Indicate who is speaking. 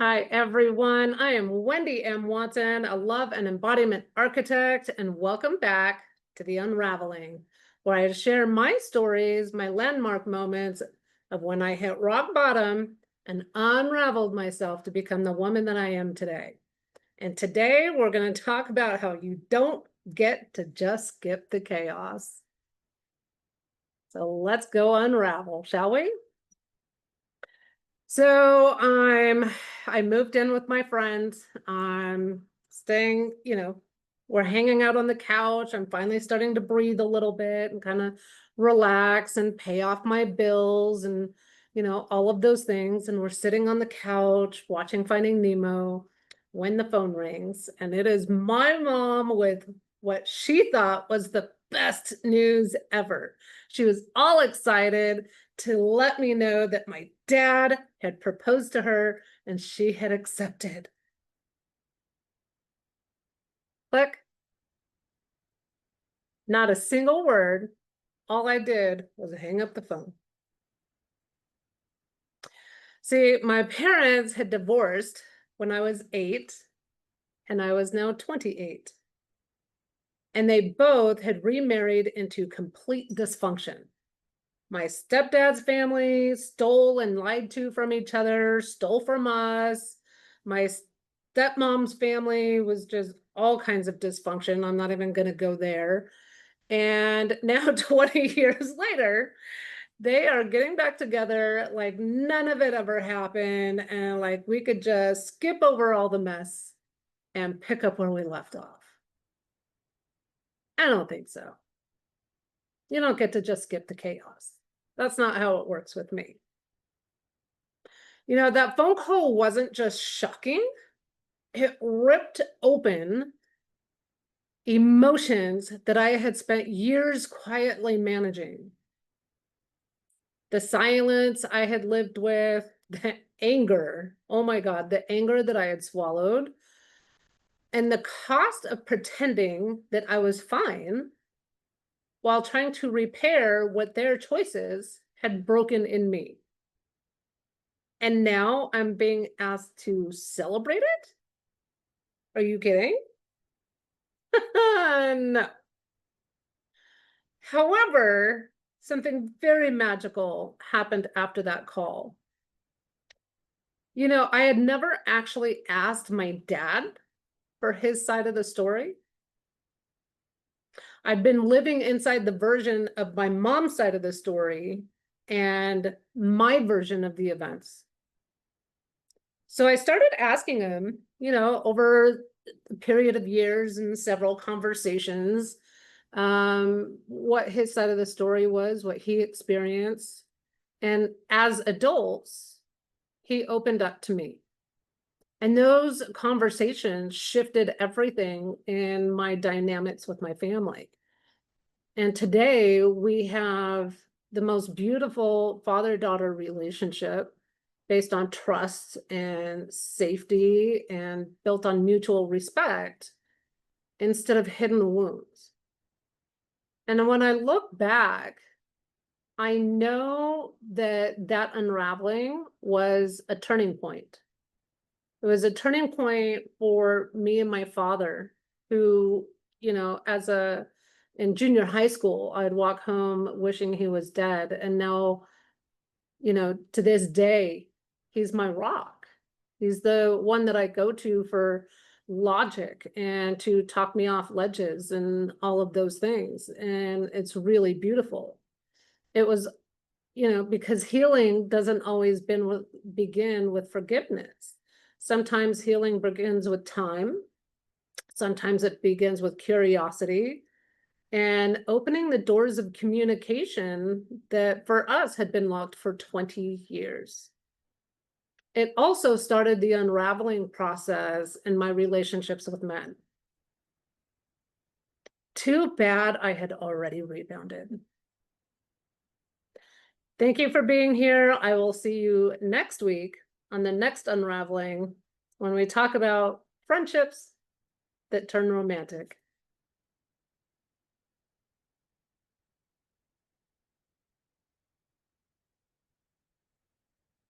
Speaker 1: Hi, everyone. I am Wendy M. Watson, a love and embodiment architect, and welcome back to the Unraveling, where I share my stories, my landmark moments of when I hit rock bottom and unraveled myself to become the woman that I am today. And today we're going to talk about how you don't get to just skip the chaos. So let's go unravel, shall we? So I moved in with my friends. I'm staying, we're hanging out on the couch. I'm finally starting to breathe a little bit and kind of relax and pay off my bills and, all of those things. And we're sitting on the couch watching Finding Nemo when the phone rings. And it is my mom with what she thought was the best news ever. She was all excited to let me know that my dad had proposed to her and she had accepted. Click. Not a single word. All I did was hang up the phone. See, my parents had divorced when I was 8, and I was now 28. And they both had remarried into complete dysfunction. My stepdad's family stole and lied to from each other, stole from us. My stepmom's family was just all kinds of dysfunction. I'm not even going to go there. And now 20 years later, they are getting back together like none of it ever happened. And like we could just skip over all the mess and pick up where we left off. I don't think so. You don't get to just skip the chaos. That's not how it works with me. That phone call wasn't just shocking. It ripped open emotions that I had spent years quietly managing. The silence I had lived with, the anger, oh my God, the anger that I had swallowed, and the cost of pretending that I was fine while trying to repair what their choices had broken in me. And now I'm being asked to celebrate it? Are you kidding? No. However, something very magical happened after that call. I had never actually asked my dad for his side of the story. I'd been living inside the version of my mom's side of the story and my version of the events. So I started asking him, over a period of years and several conversations, what his side of the story was, what he experienced. And as adults, he opened up to me. And those conversations shifted everything in my dynamics with my family. And today we have the most beautiful father-daughter relationship based on trust and safety and built on mutual respect instead of hidden wounds. And when I look back, I know that that unraveling was a turning point. It was a turning point for me and my father, who, in junior high school, I'd walk home wishing he was dead. And now, to this day, he's my rock. He's the one that I go to for logic and to talk me off ledges and all of those things. And it's really beautiful. It was, because healing doesn't always begin with forgiveness. Sometimes healing begins with time. Sometimes it begins with curiosity and opening the doors of communication that for us had been locked for 20 years. It also started the unraveling process in my relationships with men. Too bad I had already rebounded. Thank you for being here. I will see you next week on the next Unraveling when we talk about friendships that turn romantic.